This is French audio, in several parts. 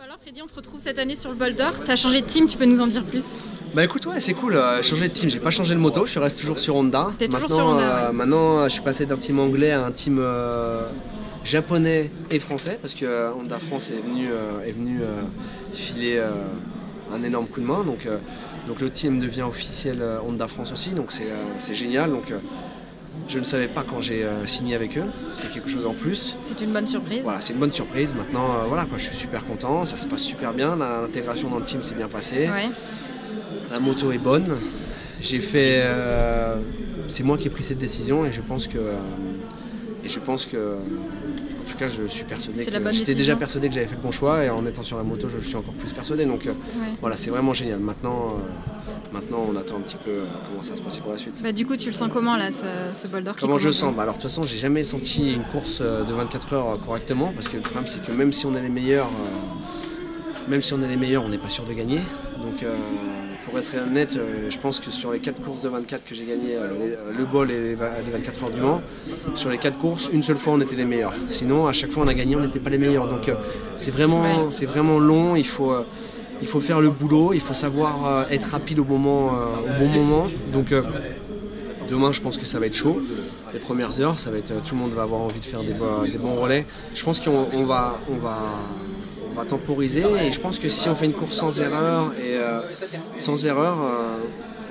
Alors Freddy, on te retrouve cette année sur le Bol d'Or. T'as changé de team, tu peux nous en dire plus? Bah écoute, ouais, c'est cool, changer de team. J'ai pas changé de moto, je reste toujours sur Honda. T'es toujours sur Honda, ouais. Maintenant, je suis passé d'un team anglais à un team japonais et français parce que Honda France est venu filer un énorme coup de main. Donc le team devient officiel Honda France aussi, donc c'est génial. Donc, je ne savais pas quand j'ai signé avec eux, c'est quelque chose en plus. C'est une bonne surprise. Voilà, c'est une bonne surprise. Maintenant, voilà, quoi, je suis super content, ça se passe super bien, l'intégration dans le team s'est bien passée. Ouais. La moto est bonne. J'ai fait, c'est moi qui ai pris cette décision et je pense que, en tout cas, je suis persuadé que j'étais déjà persuadé que j'avais fait le bon choix et en étant sur la moto, je suis encore plus persuadé. Donc voilà, c'est vraiment génial. Maintenant, on attend un petit peu comment ça va se passer pour la suite. Bah, du coup, tu le sens comment là, ce Bol d'Or? Comment je le sens? Alors de toute façon, j'ai jamais senti une course de 24 heures correctement parce que le problème c'est que même si on est les meilleurs, on n'est pas sûr de gagner. Donc pour être honnête, je pense que sur les 4 courses de 24 que j'ai gagné, le bol et les 24 heures du Mans, sur les 4 courses, une seule fois on était les meilleurs. Sinon, à chaque fois on a gagné, on n'était pas les meilleurs. Donc c'est vraiment long, il faut faire le boulot, il faut savoir être rapide au bon moment. Donc demain, je pense que ça va être chaud. Les premières heures, ça va être, tout le monde va avoir envie de faire des bons relais. Je pense qu'on va temporiser et je pense que si on fait une course sans erreur,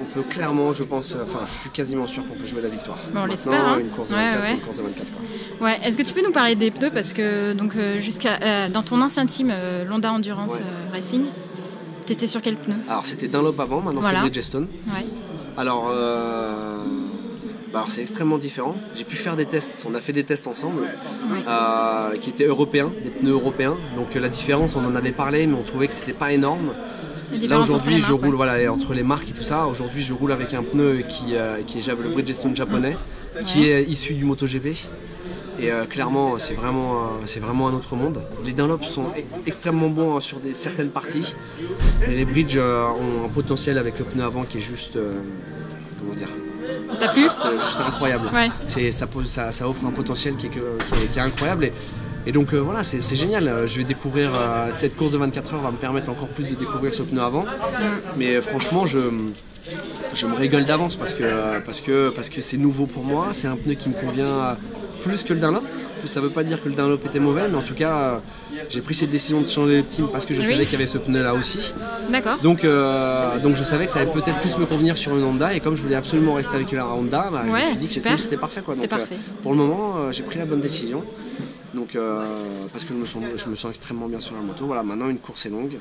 on peut clairement, je suis quasiment sûr qu'on peut jouer la victoire. Bon, on l'espère. Hein. Une course de 24, c'est une course de 24. Quoi. Ouais. Est-ce que tu peux nous parler des pneus parce que donc dans ton ancien team Honda Endurance Racing, tu étais sur quel pneu? Alors c'était Dunlop avant, maintenant c'est Bridgestone. Ouais. Alors c'est extrêmement différent. J'ai pu faire des tests, on a fait des tests ensemble qui étaient européens, des pneus européens. Donc la différence, on en avait parlé, mais on trouvait que c'était pas énorme. Là aujourd'hui, je roule entre les marques et tout ça. Aujourd'hui, je roule avec un pneu qui est le Bridgestone japonais, qui est issu du MotoGP. Et clairement, c'est vraiment un autre monde. Les Dunlop sont extrêmement bons sur certaines parties, mais les Bridge ont un potentiel avec le pneu avant qui est juste, comment dire, t'as plu juste incroyable. Ouais. Ça offre un potentiel qui est incroyable. Et donc voilà, c'est génial. Je vais découvrir cette course de 24 heures va me permettre encore plus de découvrir ce pneu avant. Mais franchement, je me régale d'avance parce que c'est nouveau pour moi. C'est un pneu qui me convient plus que le Dunlop. Ça ne veut pas dire que le Dunlop était mauvais, mais en tout cas, j'ai pris cette décision de changer de team parce que je savais qu'il y avait ce pneu là aussi. D'accord. Donc je savais que ça allait peut-être plus me convenir sur une Honda et comme je voulais absolument rester avec la Honda, je me suis dit que ce team c'était parfait. Quoi. Donc, parfait. Pour le moment, j'ai pris la bonne décision. Donc, parce que je me sens extrêmement bien sur la moto. Voilà, maintenant une course est longue.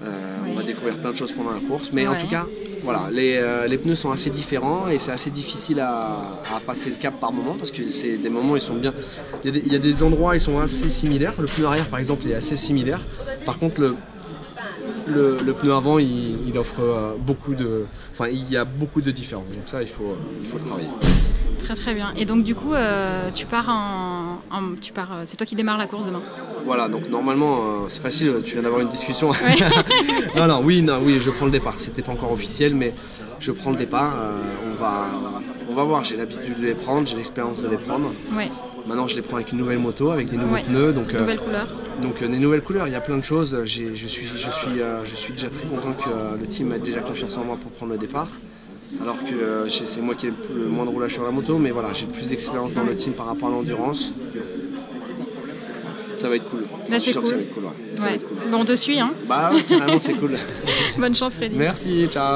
On va découvrir plein de choses pendant la course. Mais en tout cas, voilà, les pneus sont assez différents et c'est assez difficile à passer le cap par moment parce que c'est des moments ils sont bien. Il y a des endroits ils sont assez similaires. Le pneu arrière par exemple est assez similaire. Par contre le pneu avant il offre il y a beaucoup de différences. Donc ça il faut le travailler. Très très bien. Et donc du coup, c'est toi qui démarres la course demain. Voilà, donc normalement, c'est facile, tu viens d'avoir une discussion. Ouais. oui, je prends le départ. C'était pas encore officiel, mais je prends le départ. On va voir, j'ai l'habitude de les prendre, j'ai l'expérience de les prendre. Ouais. Maintenant, je les prends avec une nouvelle moto, avec des nouveaux pneus. Donc, nouvelles couleurs. Donc des nouvelles couleurs, il y a plein de choses. Je suis déjà très content que le team ait déjà confiance en moi pour prendre le départ. Alors que c'est moi qui ai le moins de roulage sur la moto, mais voilà, j'ai plus d'expérience dans le team par rapport à l'endurance. Ça va être cool. Bah, c'est cool. Ça va être cool. Ça va être cool. Bon, on te suit, hein. Bah carrément, c'est cool. Bonne chance, Freddy. Merci, ciao.